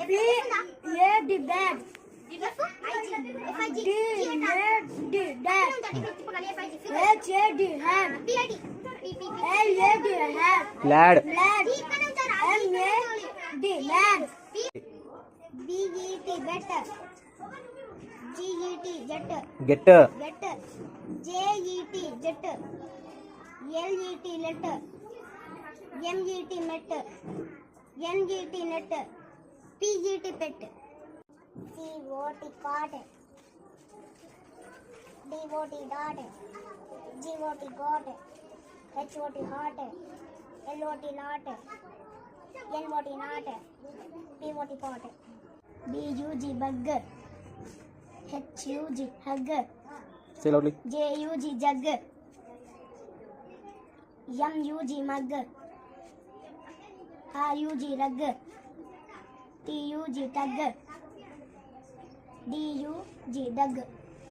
B-A-D bag. D-A-D dash. H-A-D hand. L-A-D hand. lad, Lad. M-A-D man. B-E-T better. G-E-T jet. get, Get. J-E-T jet. L-E-T letter. M-E-T met. N-E-T net. P-G-T pet. C-O-T cot. D-O-T dot. G-O-T got. H-O-T hot. L-O-T lot. N-O-T not. P-O-T pot. B-U-G bug. H-U-G hug. say loudly, J-U-G jug. M-U-G mug. R-U-G rug. T-U-G tug. D-U-G dug.